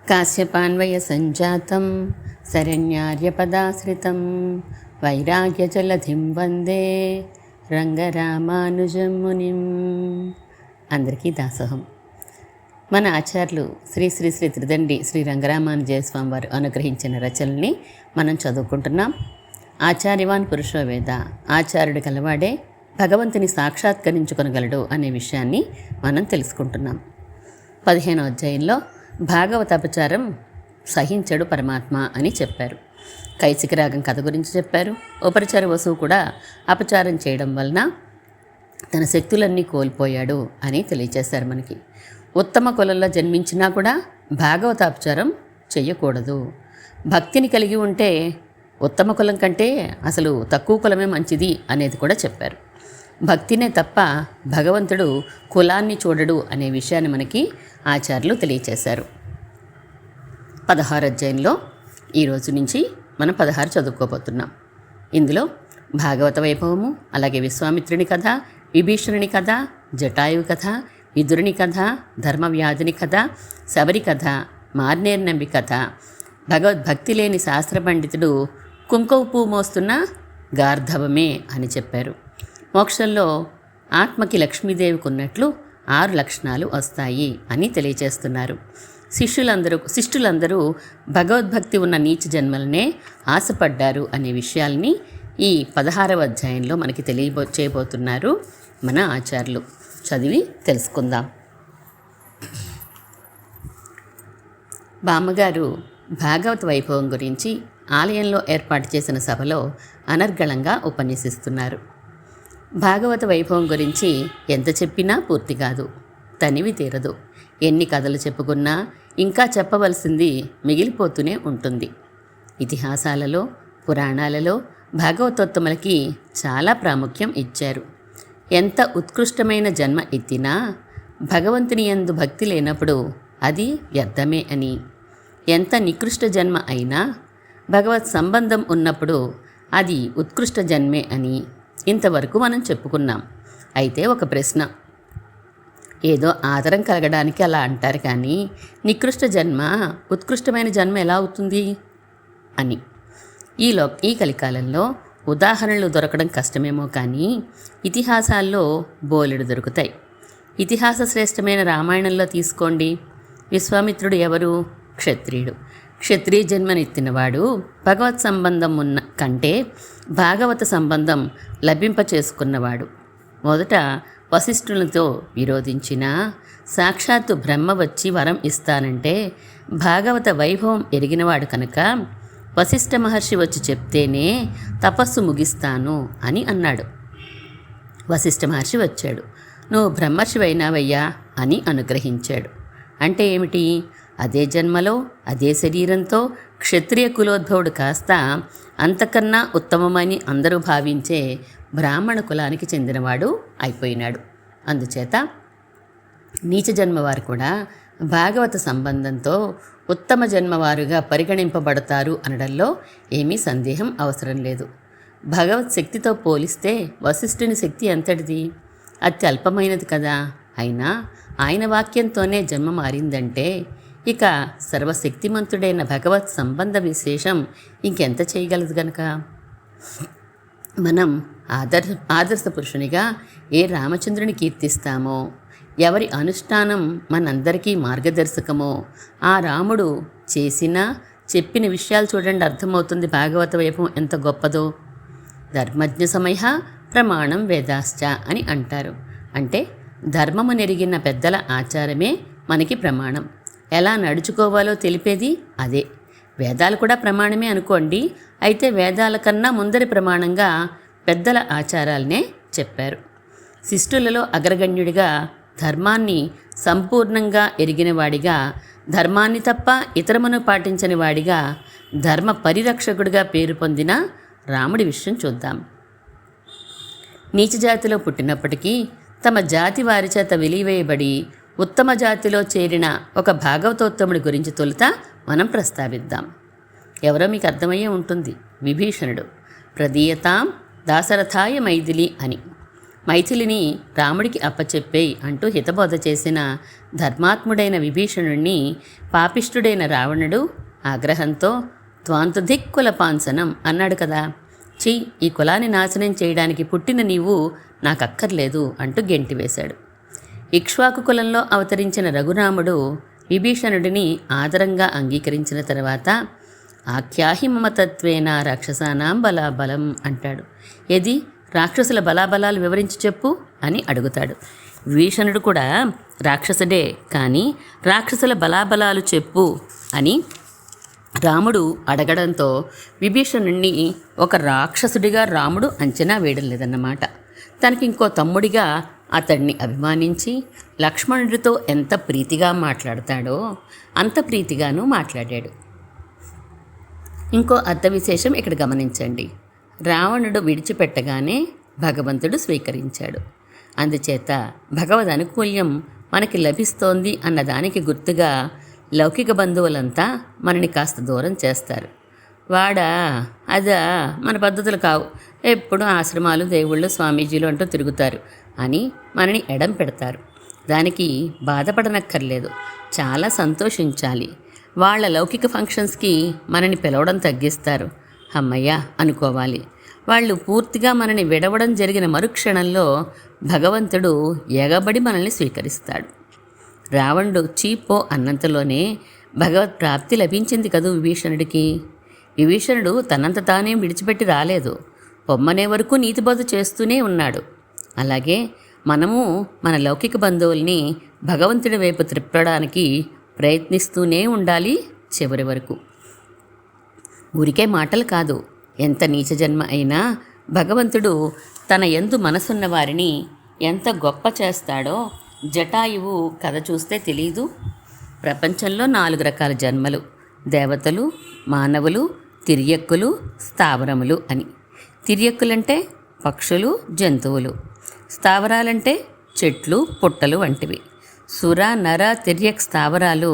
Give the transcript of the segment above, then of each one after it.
కాశ్యపాన్వయ సంజాతం శరణ్యార్యపదాశ్రితం వైరాగ్యజలధిం వందే రంగరామానుజం మునిం. అందరికీ దాసోహం. మన ఆచార్యులు శ్రీ శ్రీ శ్రీ త్రిదండి శ్రీ రంగరామానుజయ స్వామి వారు అనుగ్రహించిన రచనల్ని మనం చదువుకుంటున్నాం. ఆచార్యవాన్ పురుషో వేద, ఆచార్యుడు కలవాడే భగవంతుని సాక్షాత్కరించుకొనగలడు అనే విషయాన్ని మనం తెలుసుకుంటున్నాం. 15వ అధ్యాయంలో భాగవత అపచారం సహించడు పరమాత్మ అని చెప్పారు. కైసిక రాగం కథ గురించి చెప్పారు. ఉపరిచర వసువు కూడా అపచారం చేయడం వలన తన శక్తులన్నీ కోల్పోయాడు అని తెలియచేశారు మనకి. ఉత్తమ కులంలో జన్మించినా కూడా భాగవత అపచారం చెయ్యకూడదు. భక్తిని కలిగి ఉంటే ఉత్తమ కులం కంటే అసలు తక్కువ కులమే మంచిది అనేది కూడా చెప్పారు. భక్తినే తప్ప భగవంతుడు కులాన్ని చూడడు అనే విషయాన్ని మనకి ఆచార్యులు తెలియచేశారు. 16వ అధ్యాయంలో ఈరోజు నుంచి మనం 16 చదువుకోబోతున్నాం. ఇందులో భాగవత వైభవము, అలాగే విశ్వామిత్రుని కథ, విభీషణుని కథ, జటాయువు కథ, విదురుని కథ, ధర్మవ్యాధుని కథ, శబరి కథ, మార్నేర్నంబి కథ, భగవద్భక్తి లేని శాస్త్ర పండితుడు కుంకుమ పువ్వు మోస్తున్న గార్ధవమే అని చెప్పారు. మోక్షంలో ఆత్మకి లక్ష్మీదేవికి ఉన్నట్లు 6 లక్షణాలు వస్తాయి అని తెలియచేస్తున్నారు. శిష్టులందరూ భగవద్భక్తి ఉన్న నీచ జన్మలనే ఆశపడ్డారు అనే విషయాల్ని ఈ 16వ అధ్యాయంలో మనకి చేయబోతున్నారు మన ఆచార్యులు. చదివి తెలుసుకుందాం. బామ్మగారు భాగవత వైభవం గురించి ఆలయంలో ఏర్పాటు చేసిన సభలో అనర్గళంగా ఉపన్యసిస్తున్నారు. భాగవత వైభవం గురించి ఎంత చెప్పినా పూర్తి కాదు, తనివి తీరదు. ఎన్ని కథలు చెప్పుకున్నా ఇంకా చెప్పవలసింది మిగిలిపోతూనే ఉంటుంది. ఇతిహాసాలలో, పురాణాలలో భాగవతోత్తములకి చాలా ప్రాముఖ్యం ఇచ్చారు. ఎంత ఉత్కృష్టమైన జన్మ ఎత్తినా భగవంతుని యందు భక్తి లేనప్పుడు అది వ్యర్థమే అని, ఎంత నికృష్ట జన్మ అయినా భగవత్ సంబంధం ఉన్నప్పుడు అది ఉత్కృష్ట జన్మే అని ఇంతవరకు మనం చెప్పుకున్నాం. అయితే ఒక ప్రశ్న, ఏదో ఆదరం కలగడానికి అలా అంటారు కానీ నికృష్ట జన్మ ఉత్కృష్టమైన జన్మ ఎలా అవుతుంది అని. ఈ కలికాలంలో ఉదాహరణలు దొరకడం కష్టమేమో కానీ ఇతిహాసాల్లో బోలెడు దొరుకుతాయి. ఇతిహాస శ్రేష్టమైన రామాయణంలో తీసుకోండి. విశ్వామిత్రుడు ఎవరు? క్షత్రియుడు. క్షత్రియ జన్మనెత్తినవాడు భగవత్ సంబంధం ఉన్న కంటే భాగవత సంబంధం లభింపచేసుకున్నవాడు. మొదట వశిష్ఠులతో విరోధించిన సాక్షాత్తు బ్రహ్మ వచ్చి వరం ఇస్తానంటే భాగవత వైభవం ఎరిగినవాడు కనుక వశిష్ఠ మహర్షి వచ్చి చెప్తేనే తపస్సు ముగిస్తాను అని అన్నాడు. వశిష్ఠ మహర్షి వచ్చాడు. నువ్వు బ్రహ్మర్షివైనావయ్యా అని అనుగ్రహించాడు. అంటే ఏమిటి? అదే జన్మలో అదే శరీరంతో క్షత్రియ కులోద్భవుడు కాస్త అంతకన్నా ఉత్తమమని అందరూ భావించే బ్రాహ్మణ కులానికి చెందినవాడు అయిపోయినాడు. అందుచేత నీచ జన్మవారు కూడా భాగవత సంబంధంతో ఉత్తమ జన్మవారుగా పరిగణింపబడతారు అనడంలో ఏమీ సందేహం అవసరం లేదు. భగవత్ శక్తితో పోలిస్తే వశిష్ఠుని శక్తి ఎంతటిది? అత్యల్పమైనది కదా. అయినా ఆయన వాక్యంతోనే జన్మ మారిందంటే ఇక సర్వశక్తిమంతుడైన భగవత్ సంబంధ విశేషం ఇంకెంత చేయగలదు గనక. మనం ఆదర్శ పురుషునిగా ఏ రామచంద్రుని కీర్తిస్తామో, ఎవరి అనుష్ఠానం మనందరికీ మార్గదర్శకమో ఆ రాముడు చేసిన చెప్పిన విషయాలు చూడండి, అర్థమవుతుంది భాగవత వైభవం ఎంత గొప్పదో. ధర్మజ్ఞ సమయ ప్రమాణం వేదాశ్చ అని అంటారు. అంటే ధర్మము నెరిగిన పెద్దల ఆచారమే మనకి ప్రమాణం. ఎలా నడుచుకోవాలో తెలిపేది అదే. వేదాలు కూడా ప్రమాణమే అనుకోండి. అయితే వేదాల కన్నా ముందరి ప్రమాణంగా పెద్దల ఆచారాలనే చెప్పారు. శిష్టులలో అగ్రగణ్యుడిగా, ధర్మాన్ని సంపూర్ణంగా ఎరిగినవాడిగా, ధర్మాన్ని తప్ప ఇతరమును పాటించని వాడిగా, ధర్మ పరిరక్షకుడిగా పేరు పొందిన రాముడి విషయం చూద్దాం. నీచ జాతిలో పుట్టినప్పటికీ తమ జాతి వారి చేత వెలివేయబడి ఉత్తమ జాతిలో చేరిన ఒక భాగవతోత్తముడి గురించి తొలుత మనం ప్రస్తావిద్దాం. ఎవరో మీకు అర్థమయ్యే ఉంటుంది. విభీషణుడు. ప్రదీయతాం దాశరథాయ మైథిలి అని. మైథిలిని రాముడికి అప్పచెప్పేయి అంటూ హితబోధ చేసిన ధర్మాత్ముడైన విభీషణుణ్ణి పాపిష్ఠుడైన రావణుడు ఆగ్రహంతో త్వాంతు ధిక్కుల పాంసనం అన్నాడు కదా. ఛీ, ఈ కులాన్ని నాశనం చేయడానికి పుట్టిన నీవు నాకక్కర్లేదు అంటూ గెంటివేశాడు. ఇక్ష్వాకు కులంలో అవతరించిన రఘురాముడు విభీషణుడిని ఆదరంగా అంగీకరించిన తర్వాత ఆఖ్యాహి మమతత్వేన రాక్షసానాం బలాబలం అంటాడు. ఏది రాక్షసుల బలాబలాలు వివరించి చెప్పు అని అడుగుతాడు. విభీషణుడు కూడా రాక్షసుడే, కానీ రాక్షసుల బలాబలాలు చెప్పు అని రాముడు అడగడంతో విభీషణుణ్ణి ఒక రాక్షసుడిగా రాముడు అంచనా వేయడం లేదన్నమాట. తనకి ఇంకో తమ్ముడిగా అతడిని అభిమానించి లక్ష్మణుడితో ఎంత ప్రీతిగా మాట్లాడతాడో అంత ప్రీతిగాను మాట్లాడాడు. ఇంకో అర్థ విశేషం ఇక్కడ గమనించండి. రావణుడు విడిచిపెట్టగానే భగవంతుడు స్వీకరించాడు. అందుచేత భగవద్ అనుకూల్యం మనకి లభిస్తోంది అన్నదానికి గుర్తుగా లౌకిక బంధువులంతా మనని కాస్త దూరం చేస్తారు. వాడా అదా మన పద్ధతులు కావు, ఎప్పుడు ఆశ్రమాలు దేవుళ్ళు స్వామీజీలు అంటూ తిరుగుతారు అని మనని ఎడం పెడతారు. దానికి బాధపడనక్కర్లేదు, చాలా సంతోషించాలి. వాళ్ళ లౌకిక ఫంక్షన్స్కి మనని పిలవడం తగ్గిస్తారు, అమ్మయ్య అనుకోవాలి. వాళ్ళు పూర్తిగా మనని విడవడం జరిగిన మరుక్షణంలో భగవంతుడు ఎగబడి మనల్ని స్వీకరిస్తాడు. రావణుడు చీపో అన్నంతలోనే భగవత్ ప్రాప్తి లభించింది కదూ విభీషణుడికి. విభీషణుడు తనంత తానే విడిచిపెట్టి రాలేదు, పొమ్మనే వరకు నీతిబోధ చేస్తూనే ఉన్నాడు. అలాగే మనము మన లౌకిక బంధువుల్ని భగవంతుడి వైపు త్రిప్పడానికి ప్రయత్నిస్తూనే ఉండాలి చివరి వరకు. ఊరికే మాటలు కాదు, ఎంత నీచ జన్మ అయినా భగవంతుడు తన యందు మనసున్న వారిని ఎంత గొప్ప చేస్తాడో జటాయువు కథ చూస్తే తెలీదు. ప్రపంచంలో 4 రకాల జన్మలు: దేవతలు, మానవులు, తిర్యక్కులు, స్థావరములు అని. తిర్యక్కులంటే పక్షులు, జంతువులు. స్థావరాలంటే చెట్లు, పుట్టలు వంటివి. సుర, నర, తిర్యక్ స్థావరాలు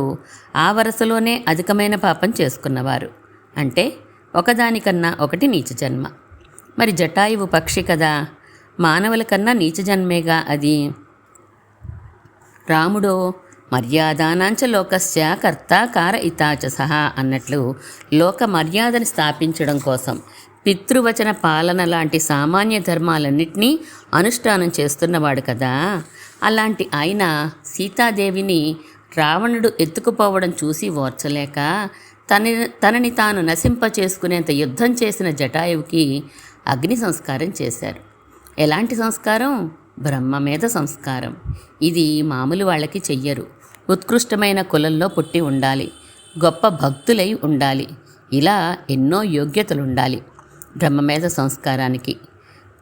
ఆ వరుసలోనే అధికమైన పాపం చేసుకున్నవారు, అంటే ఒకదానికన్నా ఒకటి నీచ జన్మ. మరి జటాయువు పక్షి కదా, మానవుల కన్నా నీచ జన్మేగా అది. రాముడో మర్యాదానాంచ లోకస్య కర్త కార ఇతాచ సహా అన్నట్లు లోక మర్యాదని స్థాపించడం కోసం పితృవచన పాలన లాంటి సామాన్య ధర్మాలన్నింటినీ అనుష్ఠానం చేస్తున్నవాడు కదా. అలాంటి ఆయన సీతాదేవిని రావణుడు ఎత్తుకుపోవడం చూసి ఓర్చలేక తనని తాను నశింపచేసుకునేంత యుద్ధం చేసిన జటాయువుకి అగ్ని సంస్కారం చేశారు. ఎలాంటి సంస్కారం? బ్రహ్మమేధ సంస్కారం. ఇది మామూలు వాళ్ళకి చెయ్యరు. ఉత్కృష్టమైన కులంలో పుట్టి ఉండాలి, గొప్ప భక్తులై ఉండాలి, ఇలా ఎన్నో యోగ్యతలుండాలి బ్రహ్మమేధ సంస్కారానికి.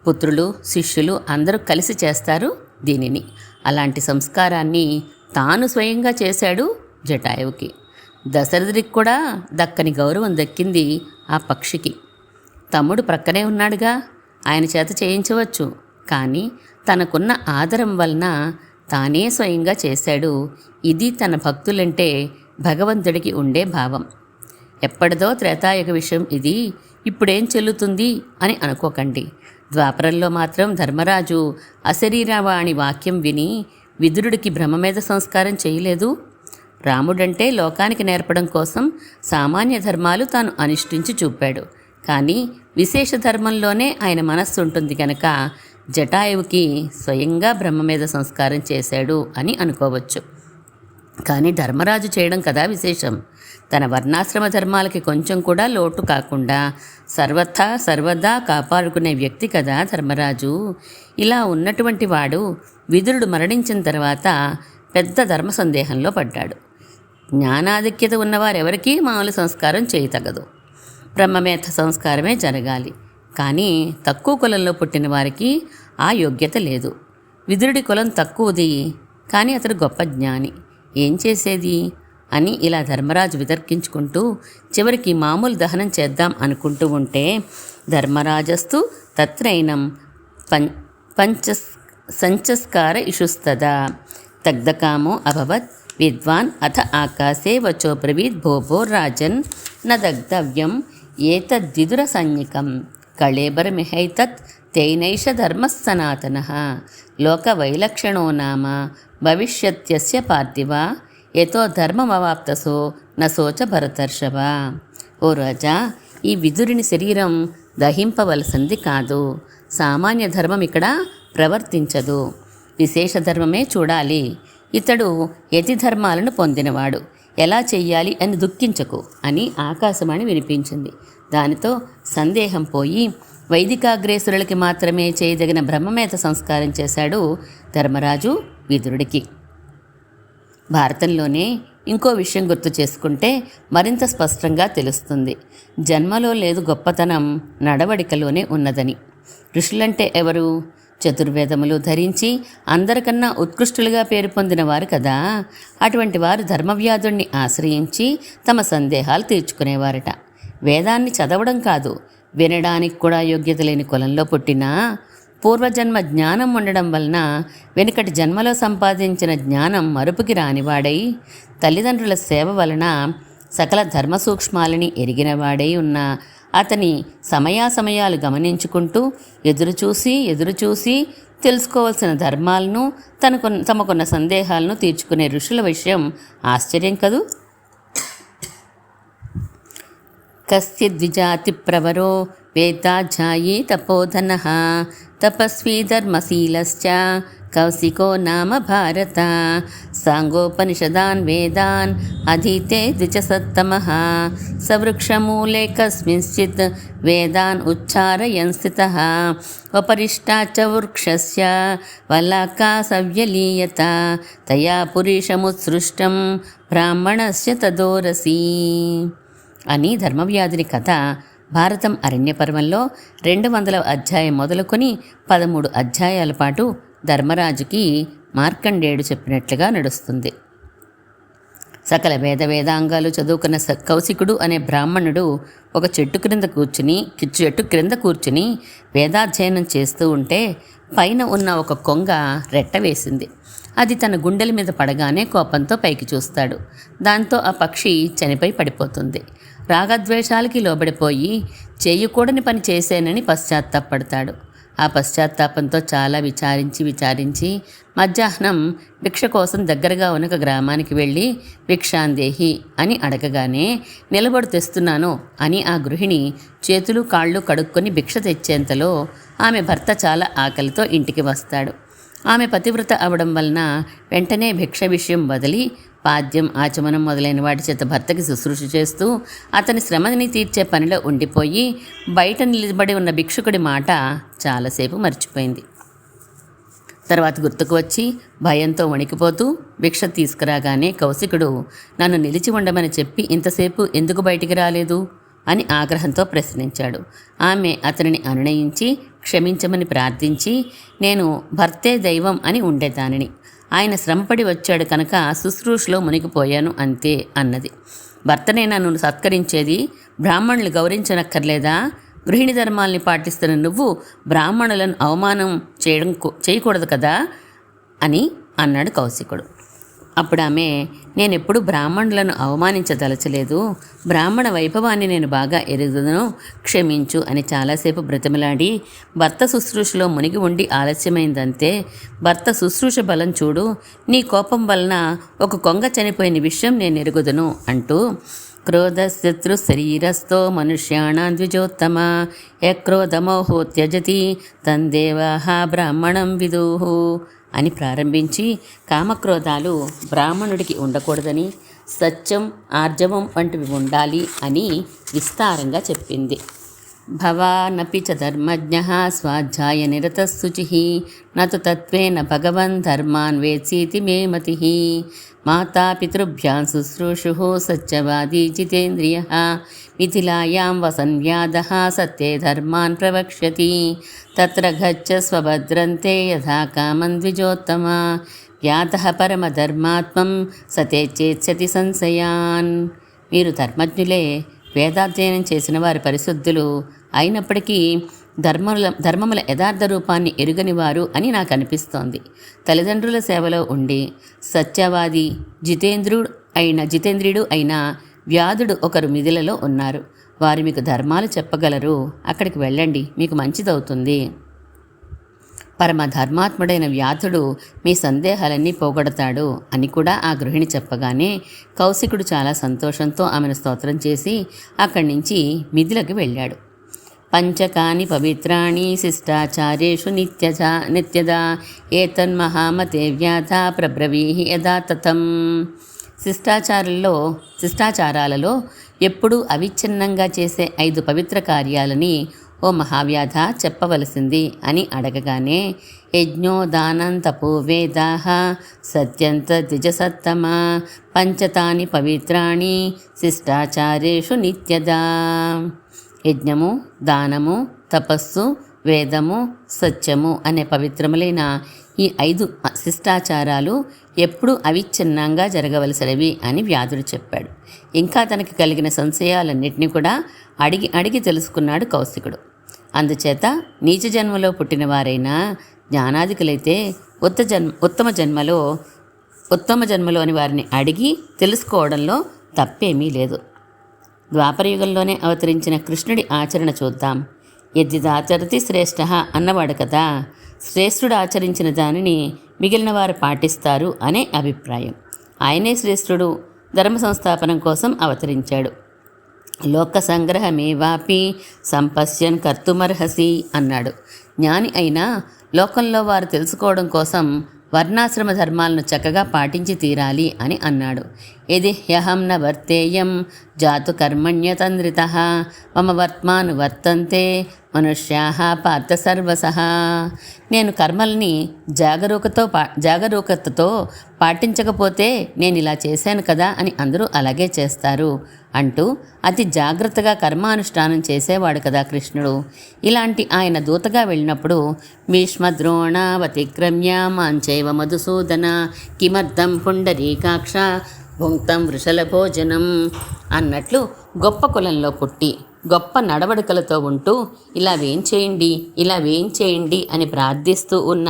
పుత్రులు, శిష్యులు అందరూ కలిసి చేస్తారు దీనిని. అలాంటి సంస్కారాన్ని తాను స్వయంగా చేశాడు జటాయువుకి. దశరథుడికి కూడా దక్కని గౌరవం దక్కింది ఆ పక్షికి. తమ్ముడు ప్రక్కనే ఉన్నాడుగా, ఆయన చేత చేయించవచ్చు, కానీ తనకున్న ఆదరం వలన తానే స్వయంగా చేశాడు. ఇది తన భక్తులంటే భగవంతుడికి ఉండే భావం. ఎప్పటిదో త్రేతాయుగ విషయం ఇది, ఇప్పుడేం చెల్లుతుంది అని అనుకోకండి. ద్వాపరంలో మాత్రం ధర్మరాజు అశరీరవాణి వాక్యం విని విదురుడికి బ్రహ్మమేధ సంస్కారం చేయలేదు. రాముడంటే లోకానికి నేర్పడం కోసం సామాన్య ధర్మాలు తాను అనుష్ఠించి చూపాడు. కానీ విశేష ధర్మంలోనే ఆయన మనస్సు ఉంటుంది కనుక జటాయువుకి స్వయంగా బ్రహ్మమేధ సంస్కారం చేశాడు అని అనుకోవచ్చు. కానీ ధర్మరాజు చేయడం కదా విశేషం. తన వర్ణాశ్రమ ధర్మాలకి కొంచెం కూడా లోటు కాకుండా సర్వదా కాపాడుకునే వ్యక్తి కదా ధర్మరాజు. ఇలా ఉన్నటువంటి వాడు విదురుడు మరణించిన తర్వాత పెద్ద ధర్మ సందేహంలో పడ్డాడు. జ్ఞానాధిక్యత ఉన్నవారెవరికీ మామూలు సంస్కారం చేయతగదు, బ్రహ్మమేధ సంస్కారమే జరగాలి. కానీ తక్కువ కులంలో పుట్టిన వారికి ఆ యోగ్యత లేదు. విదురుడి కులం తక్కువది, కానీ అతడు గొప్ప జ్ఞాని, ఏం చేసేది అని ఇలా ధర్మరాజు వితర్కించుకుంటూ చివరికి మామూలు దహనం చేద్దాం అనుకుంటూ ఉంటే ధర్మరాజస్తు తత్రైనం సంచస్కార ఇషుస్తదా దగ్ధకామో అభవత్ విద్వాన్ అథ ఆకాశే వచో బ్రవీద్ భోభో రాజన్ న దగ్ధవ్యం ఏతద్విదుర సైనికం కళేబరమిహైతత్ తైనైష ధర్మ సనాతన లోకవైలక్షణో నామ భవిష్యత్యస్య పార్థివ యతో ధర్మమవాప్తసో నశోచ భరతర్షభ. ఓ రాజా, ఈ విదురుని శరీరం దహింపవలసింది కాదు. సామాన్య ధర్మం ఇక్కడ ప్రవర్తించదు, విశేష ధర్మమే చూడాలి. ఇతడు యతి ధర్మాలను పొందినవాడు, ఎలా చెయ్యాలి అని దుఃఖించకు అని ఆకాశవాణి వినిపించింది. దానితో సందేహం పోయి వైదికాగ్రేసురులకి మాత్రమే చేయదగిన బ్రహ్మమేత సంస్కారం చేశాడు ధర్మరాజు విదురుడికి. భారతంలోనే ఇంకో విషయం గుర్తు చేసుకుంటే మరింత స్పష్టంగా తెలుస్తుంది. జన్మలో లేదు గొప్పతనం, నడవడికలోనే ఉన్నదని. ఋషులంటే ఎవరు? చతుర్వేదములు ధరించి అందరికన్నా ఉత్కృష్టులుగా పేరు పొందిన వారు కదా. అటువంటి వారు ధర్మవ్యాధుణ్ణి ఆశ్రయించి తమ సందేహాలు తీర్చుకునేవారట. వేదాన్ని చదవడం కాదు, వినడానికి కూడా యోగ్యత లేని కులంలో పుట్టినా పూర్వజన్మ జ్ఞానం ఉండడం వలన వెనుకటి జన్మలో సంపాదించిన జ్ఞానం మరుపుకి రానివాడై, తల్లిదండ్రుల సేవ వలన సకల ధర్మ సూక్ష్మాలని ఎరిగినవాడై ఉన్న అతని సమయాసమయాలు గమనించుకుంటూ ఎదురుచూసి తెలుసుకోవాల్సిన ధర్మాలను తమకున్న సందేహాలను తీర్చుకునే ఋషుల విషయం ఆశ్చర్యం కదూ. కశ్చిద్విజాతి ప్రవరో వేదాధ్యాయీ తపోధనః తపస్వీ ధర్మశీలశ్చ కౌశికో నామ భారత. సాంగోపనిషదాన్ వేదాన్ అధీతే ద్విజసత్తమః సవృక్షమూలే కస్మింశ్చిత్ వేదాన్ ఉచ్చారయన్ స్థితః ఉపరిష్టాచ వృక్షస్య వలాకా సవ్యలీయత తయా పురుషముత్సృష్టం బ్రాహ్మణస్య తదోరసి అని ధర్మవ్యాధుని కథ భారతం అరణ్యపర్వంలో 200వ అధ్యాయం మొదలుకొని 13 అధ్యాయాల పాటు ధర్మరాజుకి మార్కండేయుడు చెప్పినట్లుగా నడుస్తుంది. సకల వేదాంగాలు చదువుకున్న కౌశికుడు అనే బ్రాహ్మణుడు ఒక చెట్టు క్రింద కూర్చుని వేదాధ్యయనం చేస్తూ ఉంటే పైన ఉన్న ఒక కొంగ రెట్ట వేసింది. అది తన గుండెల మీద పడగానే కోపంతో పైకి చూస్తాడు. దాంతో ఆ పక్షి చనిపోయి పడిపోతుంది. రాగద్వేషాలకి లోబడిపోయి చేయకూడని పని చేశానని పశ్చాత్తాపడతాడు. ఆ పశ్చాత్తాపంతో చాలా విచారించి మధ్యాహ్నం భిక్ష కోసం దగ్గరగా ఉన్న ఒక గ్రామానికి వెళ్ళి భిక్షాందేహి అని అడగగానే నిలబడి తెస్తున్నాను అని ఆ గృహిణి చేతులు కాళ్ళు కడుక్కొని భిక్ష తెచ్చేంతలో ఆమె భర్త చాలా ఆకలితో ఇంటికి వస్తాడు. ఆమె పతివ్రత అవడం వలన వెంటనే భిక్ష విషయం వదిలి పాద్యం ఆచమనం మొదలైన వాటి చేత భర్తకి శుశ్రూష చేస్తూ అతని శ్రమని తీర్చే పనిలో ఉండిపోయి బయట నిలబడి ఉన్న భిక్షుకుడి మాట చాలాసేపు మర్చిపోయింది. తర్వాత గుర్తుకు వచ్చి భయంతో వణికిపోతూ భిక్ష తీసుకురాగానే కౌశికుడు నన్ను నిలిచి ఉండమని చెప్పి ఇంతసేపు ఎందుకు బయటికి రాలేదు అని ఆగ్రహంతో ప్రశ్నించాడు. ఆమె అతనిని అనునయించి క్షమించమని ప్రార్థించి నేను భర్తే దైవం అని ఉండేదానిని, ఆయన శ్రమపడి వచ్చాడు కనుక శుశ్రూషలో మునిగిపోయాను అంతే అన్నది. భర్తనే నన్ను సత్కరించేది, బ్రాహ్మణులు గౌరవించనక్కర్లేదా? గృహిణి ధర్మాల్ని పాటిస్తున్న నువ్వు బ్రాహ్మణులను అవమానం చేయకూడదు కదా అని అన్నాడు కౌశికుడు. అప్పుడు ఆమె నేనెప్పుడు బ్రాహ్మణులను అవమానించదలచలేదు, బ్రాహ్మణ వైభవాన్ని నేను బాగా ఎరుగుదను, క్షమించు అని చాలాసేపు బ్రతిమలాడి భర్త శుశ్రూషలో మునిగి ఉండి ఆలస్యమైందంతే. భర్త శుశ్రూష బలం చూడు, నీ కోపం వలన ఒక కొంగ చనిపోయిన విషయం నేను ఎరుగుదును అంటూ క్రోధశత్రు శరీరస్థో మనుష్యాణాం ద్విజోత్తమ యక్రోధమోహో త్యజతి తందేవాహ బ్రాహ్మణం విదుః అని ప్రారంభించి కామక్రోధాలు బ్రాహ్మణుడికి ఉండకూడదని, సత్యం ఆర్జవం వంటివి ఉండాలి అని విస్తారంగా చెప్పింది. భవానపి చ ధర్మజ్ఞః స్వాధ్యాయ నిరతః శుచిః నతు తత్వేన భగవన్ ధర్మాన్ వేత్సీతి మే మతిః మాతాపితృభ్యాం శుశ్రూషుః సత్యవాదీ జితేంద్రియః మిథిలాయాం వసన్ వ్యాధః సత్యే ధర్మాన్ ప్రవక్ష్యతి తత్ర గచ్చ స్వభద్రంతే యథా కామం ద్విజోత్తమ వ్యాధః పరమధర్మాత్మం సతే చేత్స్యతి సంశయాన్. మీరు ధర్మజ్ఞులే, వేదాధ్యయనం చేసిన వారి పరిశుద్ధులు అయినప్పటికీ ధర్మముల యథార్థ రూపాన్ని ఎరుగని వారు అని నాకు అనిపిస్తోంది. తల్లిదండ్రుల సేవలో ఉండి సత్యవాది జితేంద్రియుడు అయిన వ్యాధుడు ఒకరు మిథిలలో ఉన్నారు. వారు మీకు ధర్మాలు చెప్పగలరు, అక్కడికి వెళ్ళండి, మీకు మంచిదవుతుంది. పరమధర్మాత్ముడైన వ్యాధుడు మీ సందేహాలన్నీ పోగొడతాడు అని కూడా ఆ గృహిణి చెప్పగానే కౌశికుడు చాలా సంతోషంతో ఆమెను స్తోత్రం చేసి అక్కడి నుంచి మిథిలకు వెళ్ళాడు. పంచకాని పవిత్రాణి శిష్టాచార్యేషు నిత్యదా ఏతన్మహామతే వ్యాధ ప్రబ్రవీహి యథా తథం. శిష్టాచారాలలో ఎప్పుడూ అవిచ్ఛిన్నంగా చేసే 5 పవిత్ర కార్యాలని ఓ మహావ్యాధ చెప్పవలసింది అని అడగగానే యజ్ఞో దానం తపో వేదాః సత్యంత ద్విజసత్తమ పంచతాని పవిత్రాణి శిష్టాచార్యేషు నిత్యదా. యజ్ఞము, దానము, తపస్సు, వేదము, సత్యము అనే పవిత్రములైన ఈ 5 శిష్టాచారాలు ఎప్పుడూ అవిచ్ఛిన్నంగా జరగవలసినవి అని వ్యాధుడు చెప్పాడు. ఇంకా తనకి కలిగిన సంశయాలన్నింటినీ కూడా అడిగి తెలుసుకున్నాడు కౌశికుడు. అందుచేత నీచ జన్మలో పుట్టిన వారైనా జ్ఞానాధికులైతే ఉత్తమ జన్మలోని వారిని అడిగి తెలుసుకోవడంలో తప్పేమీ లేదు. ద్వాపరయుగంలోనే అవతరించిన కృష్ణుడి ఆచరణ చూద్దాం. యద్యదాచరతి శ్రేష్ఠ అన్నవాడు కదా, శ్రేష్ఠుడు ఆచరించిన దానిని మిగిలిన వారు పాటిస్తారు అనే అభిప్రాయం. ఆయనే శ్రేష్ఠుడు ధర్మ సంస్థాపనం కోసం అవతరించాడు. లోక సంగ్రహమేవాపి సంపశ్యన్ కర్తుమర్హసి అన్నాడు. జ్ఞాని అయినా లోకంలో వారు తెలుసుకోవడం కోసం వర్ణాశ్రమ ధర్మాలను చక్కగా పాటించి తీరాలి అని అన్నాడు. ఇది హ్యహం న వర్తేయం జాతు కర్మణ్యతంద్రితః మమ వర్త్మాను వర్తంతే మనుష్యాః పార్థ సర్వసః. నేను కర్మల్ని జాగరూకతతో పాటించకపోతే నేను ఇలా చేశాను కదా అని అందరూ అలాగే చేస్తారు అంటూ అతి జాగ్రత్తగా కర్మానుష్ఠానం చేసేవాడు కదా కృష్ణుడు. ఇలాంటి ఆయన దూతగా వెళ్ళినప్పుడు భీష్మద్రోణావతిక్రమ్య మాంచైవ మధుసూదన కిమర్థం పుండరీకాక్ష భుంక్తం వృషల భోజనం అన్నట్లు గొప్ప కులంలో పుట్టి గొప్ప నడవడికలతో ఉంటూ ఇలా వేంచేయండి అని ప్రార్థిస్తూ ఉన్న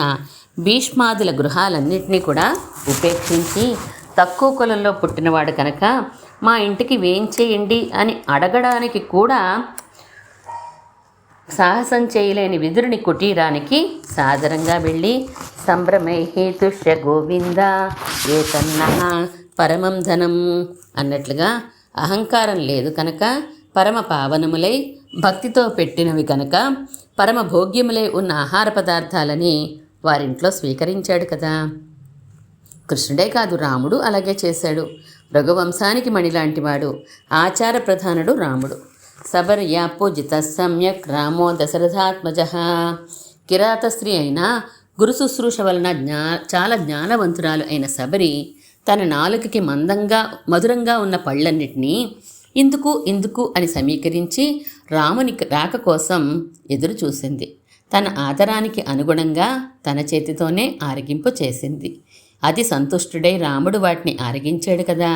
భీష్మాదుల గృహాలన్నింటినీ కూడా ఉపేక్షించి తక్కువ కులంలో పుట్టినవాడు కనుక మా ఇంటికి వేంచేయండి అని అడగడానికి కూడా సాహసం చేయలేని విదురుని కుటీరానికి సాదరంగా వెళ్ళి సంభ్రమై తుష్య గోవింద ఏతన్నః పరమం ధనం అన్నట్లుగా అహంకారం లేదు కనుక పరమ పావనములై భక్తితో పెట్టినవి కనుక పరమ భోగ్యములై ఉన్న ఆహార పదార్థాలని వారింట్లో స్వీకరించాడు కదా. కృష్ణుడే కాదు, రాముడు అలాగే చేశాడు. రఘువంశానికి మణిలాంటివాడు, ఆచార ప్రధానుడు రాముడు. సబర్యా పూజిత సమ్యక్ రామో దశరథాత్మజ. కిరాత స్త్రీ అయిన గురు శుశ్రూష వలన చాలా జ్ఞానవంతురాలు అయిన శబరి తన నాలుకకి మధురంగా ఉన్న పళ్ళన్నిటినీ ఇందుకు అని సమీకరించి రాముని రాక కోసం ఎదురు చూసింది. తన ఆదరానికి అనుగుణంగా తన చేతితోనే ఆరగింపు చేసింది. అతి సంతుష్టుడై రాముడు వాటిని ఆరగించాడు కదా.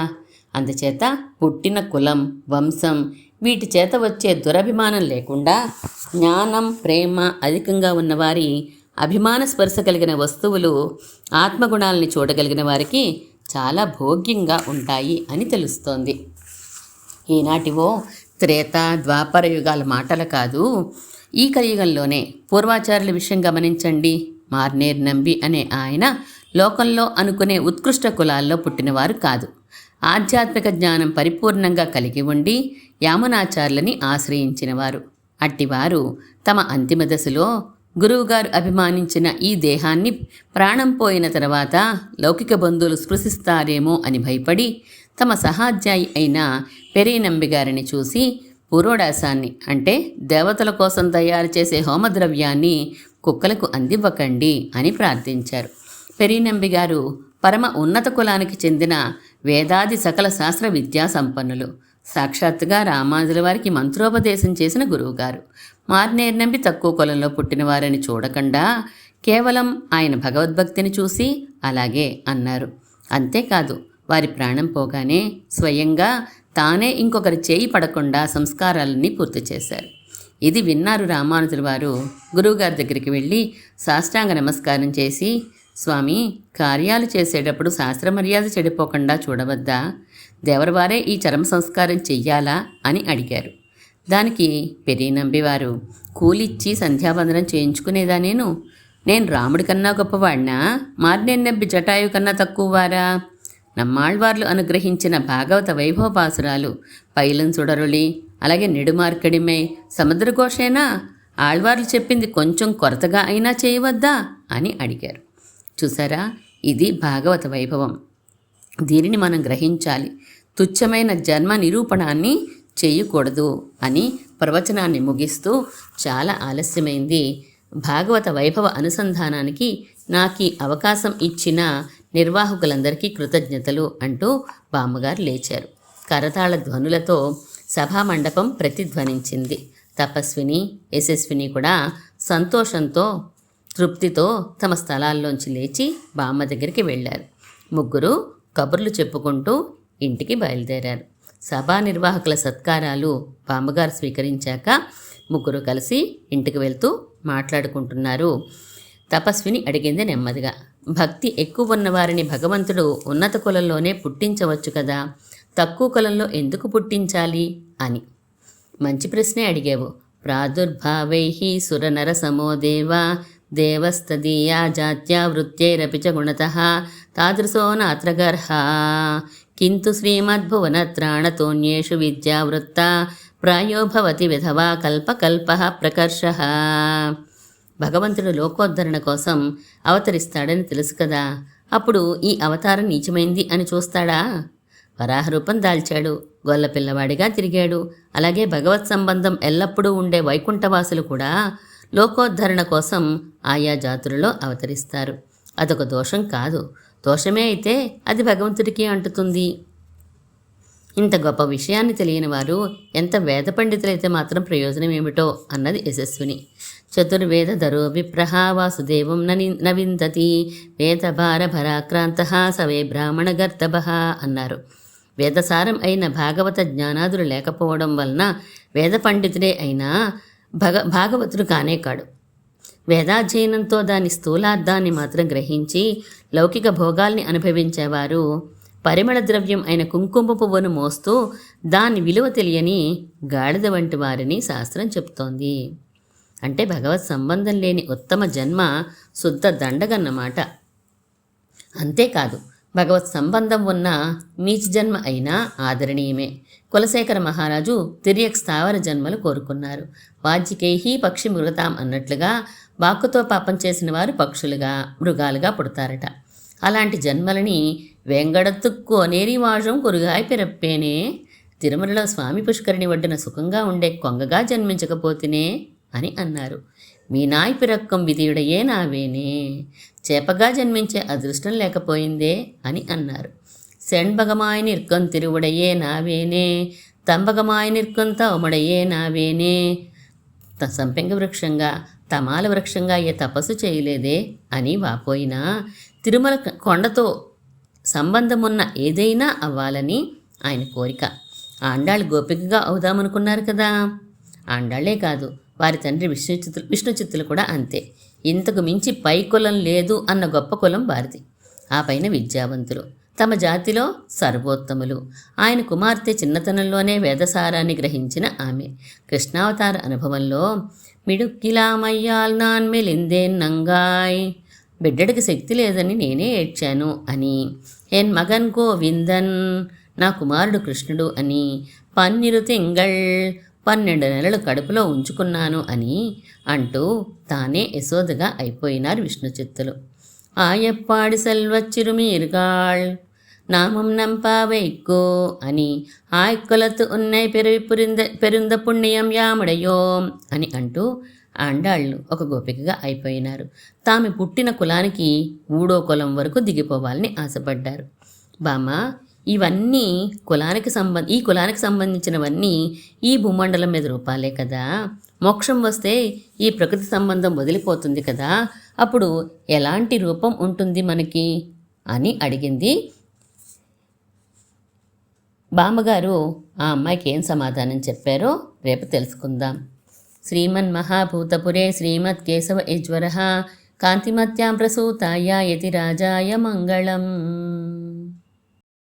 అందుచేత పుట్టిన కులం, వంశం వీటి చేత వచ్చే దురభిమానం లేకుండా జ్ఞానం, ప్రేమ అధికంగా ఉన్నవారి అభిమాన స్పర్శ కలిగిన వస్తువులు ఆత్మగుణాలని చూడగలిగిన వారికి చాలా భోగ్యంగా ఉంటాయి అని తెలుస్తోంది. ఈనాటివో త్రేత ద్వాపర యుగాల మాటలు కాదు, ఈ కలియుగంలోనే పూర్వాచారుల విషయం గమనించండి. మార్నేర్ నంబి అనే ఆయన లోకంలో అనుకునే ఉత్కృష్ట కులాల్లో పుట్టినవారు కాదు. ఆధ్యాత్మిక జ్ఞానం పరిపూర్ణంగా కలిగి ఉండి యామునాచార్యులని ఆశ్రయించినవారు. అట్టివారు తమ అంతిమ దశలో గురువుగారు అభిమానించిన ఈ దేహాన్ని ప్రాణం పోయిన తర్వాత లౌకిక బంధువులు స్పృశిస్తారేమో అని భయపడి తమ సహాధ్యాయి అయిన పెరీనంబి గారిని చూసి పురోడాసాన్ని అంటే దేవతల కోసం తయారు చేసే హోమద్రవ్యాన్ని కుక్కలకు అందివ్వకండి అని ప్రార్థించారు. పెరీనంబి గారు పరమ ఉన్నత కులానికి చెందిన వేదాది సకల శాస్త్ర విద్యా సంపన్నులు. సాక్షాత్తుగా రామానుజుల వారికి మంత్రోపదేశం చేసిన గురువుగారు. మార్నేర్ నంబి తక్కువ కులంలో పుట్టినవారని చూడకుండా కేవలం ఆయన భగవద్భక్తిని చూసి అలాగే అన్నారు. అంతేకాదు, వారి ప్రాణం పోగానే స్వయంగా తానే ఇంకొకరి చేయి పడకుండా సంస్కారాలన్నీ పూర్తి చేశారు. ఇది విన్నారు రామానుజుల వారు గురువుగారి దగ్గరికి వెళ్ళి సాష్టాంగ నమస్కారం చేసి, స్వామి, కార్యాలు చేసేటప్పుడు శాస్త్ర మర్యాద చెడిపోకుండా చూడవద్దా? దేవరవారే ఈ చరమ సంస్కారం చెయ్యాలా అని అడిగారు. దానికి పెరీనంబివారు, కూలిచ్చి సంధ్యావందనం చేయించుకునేదా నేను? నేను రాముడి కన్నా గొప్పవాడినా, మార్నేన్నెబ్బి జటాయు కన్నా తక్కువవారా? నమ్మాళ్వార్లు అనుగ్రహించిన భాగవత వైభవపాసురాలు పైలం సుడరుళి, అలాగే నెడుమార్కడిమై, సముద్రఘోషేనా ఆళ్వార్లు చెప్పింది కొంచెం కొరతగా అయినా చేయవద్దా అని అడిగారు. చూసారా, ఇది భాగవత వైభవం. దీనిని మనం గ్రహించాలి. తుచ్చమైన జన్మ నిరూపణాన్ని చేయకూడదు అని ప్రవచనాన్ని ముగిస్తూ, చాలా ఆలస్యమైంది, భాగవత వైభవ అనుసంధానానికి నాకు ఈ అవకాశం ఇచ్చిన నిర్వాహకులందరికీ కృతజ్ఞతలు అంటూ బామ్మగారు లేచారు. కరతాళ ధ్వనులతో సభామండపం ప్రతిధ్వనించింది. తపస్విని, యశస్విని కూడా సంతోషంతో తృప్తితో తమ స్థలాల్లోంచి లేచి బామ్మ దగ్గరికి వెళ్ళారు. ముగ్గురు కబుర్లు చెప్పుకుంటూ ఇంటికి బయలుదేరారు. సభా నిర్వాహకుల సత్కారాలు బామ్మగారు స్వీకరించాక ముగ్గురు కలిసి ఇంటికి వెళ్తూ మాట్లాడుకుంటున్నారు. తపస్విని అడిగింది నెమ్మదిగా, భక్తి ఎక్కువ ఉన్నవారిని భగవంతుడు ఉన్నత కులంలోనే పుట్టించవచ్చు కదా, తక్కువ కులంలో ఎందుకు పుట్టించాలి అని. మంచి ప్రశ్నే అడిగావు. ప్రాదుర్భావై సురనర సమో దేవా దేవస్తదీయా జాత్యా వృత్యైరపి చ గుణతః తాదృశో నాత్రగర్హ కింతు శ్రీమద్భువనత్రాణతోన్యేషు విద్యావృత్తా ప్రాయో భవతి విధవా కల్పకల్పః ప్రకర్షః. భగవంతుడు లోకోద్ధరణ కోసం అవతరిస్తాడని తెలుసు కదా, అప్పుడు ఈ అవతారం నీచమైంది అని చూస్తాడా? వరాహరూపం దాల్చాడు, గొల్ల పిల్లవాడిగా తిరిగాడు. అలాగే భగవత్ సంబంధం ఎల్లప్పుడూ ఉండే వైకుంఠవాసులు కూడా లోకోద్ధరణ కోసం ఆయా జాతులలో అవతరిస్తారు. అదొక దోషం కాదు. దోషమే అయితే అది భగవంతుడికి అంటుతుంది. ఇంత గొప్ప విషయాన్ని తెలియని వారు ఎంత వేద పండితులైతే మాత్రం ప్రయోజనం ఏమిటో అన్నది యశస్విని. చతుర్వేద ధరో విప్రహ వాసుదేవం నవిందతి వేదభార భరాక్రాంత సవే బ్రాహ్మణ గర్తభ అన్నారు. వేదసారం అయిన భాగవత జ్ఞానాదులు లేకపోవడం వలన వేద పండితుడే అయినా భాగవతుడు కానే కాడు. వేదాధ్యయనంతో దాని స్థూలార్థాన్ని మాత్రం గ్రహించి లౌకిక భోగాల్ని అనుభవించేవారు పరిమళ ద్రవ్యం అయిన కుంకుమ పువ్వును మోస్తూ దాని విలువ తెలియని గాడిద వంటి వారిని శాస్త్రం చెప్తోంది. అంటే భగవత్ సంబంధం లేని ఉత్తమ జన్మ శుద్ధ దండగన్నమాట. అంతేకాదు, భగవత్ సంబంధం ఉన్న నీచ జన్మ అయినా ఆదరణీయమే. కులశేఖర మహారాజు తిర్యక్ స్థావర జన్మలు కోరుకున్నారు. వాజ్యకేహి పక్షి మృగతాం అన్నట్లుగా వాక్కుతో పాపం చేసిన వారు పక్షులుగా మృగాలుగా పుడతారట. అలాంటి జన్మలని వెంగడత్తుక్కో నేరివాజం కురుగాయ పిరప్పేనే, తిరుమలలో స్వామి పుష్కరిణి ఒడ్డున సుఖంగా ఉండే కొంగగా జన్మించకపోతేనే అని అన్నారు. మీ నాయి పిరక్కం విధియుడయే నావేనే, చేపగా జన్మించే అదృష్టం లేకపోయిందే అని అన్నారు. సెణ్బగమాయ నిర్కం తిరువుడయే నావేనే, తంబగమాయ నిర్కం తవముడయే నావేనే, సంపెంగ వృక్షంగా తమాల వృక్షంగా ఏ తపస్సు చేయలేదే అని వాపోయినా తిరుమల కొండతో సంబంధమున్న ఏదైనా అవ్వాలని ఆయన కోరిక. ఆండాళ్ళు గోపికగా అవుదామనుకున్నారు కదా. ఆండాళ్లే కాదు, వారి తండ్రి విష్ణుచిత్తులు కూడా అంతే. ఇంతకు మించి పై కులం లేదు అన్న గొప్ప కులం వారిది. ఆ పైన విద్యావంతులు, తమ జాతిలో సర్వోత్తములు. ఆయన కుమార్తె చిన్నతనంలోనే వేదసారాన్ని గ్రహించిన ఆమె కృష్ణావతార అనుభవంలో మిడుక్కిలామయ్యాల్ నాన్ మెలిందేన్ నంగాయ్, బిడ్డడికి శక్తి లేదని నేనే ఏడ్చాను అని, ఎన్ మగన్ గోవిందన్, నా కుమారుడు కృష్ణుడు అని, 12 తింగళ్ 12 నెలలు కడుపులో ఉంచుకున్నాను అని అంటూ తానే యశోదగా అయిపోయినారు విష్ణుచిత్తులు. ఆయప్పాడి సెల్వచ్చిరుమీర్గాళ్ నామం నంపావైక్కో అని, ఆయక్కులతు ఉన్నై పెరుంద పుణ్యం యాముడయోం అని అంటూ ఆండాళ్ళు ఒక గోపికగా అయిపోయినారు. తాము పుట్టిన కులానికి 3వ కులం వరకు దిగిపోవాలని ఆశపడ్డారు. బామ్మ, ఇవన్నీ ఈ కులానికి సంబంధించినవన్నీ ఈ భూమండలం మీద రూపాలే కదా. మోక్షం వస్తే ఈ ప్రకృతి సంబంధం వదిలిపోతుంది కదా, అప్పుడు ఎలాంటి రూపం ఉంటుంది మనకి అని అడిగింది. బామ్మగారు ఆ అమ్మాయికి ఏం సమాధానం చెప్పారో రేపు తెలుసుకుందాం. శ్రీమన్మహాభూతపురే శ్రీమత్ కేశవ ఈశ్వర కాంతిమత్యాం ప్రసూతాయ యతి రాజాయ మంగళం.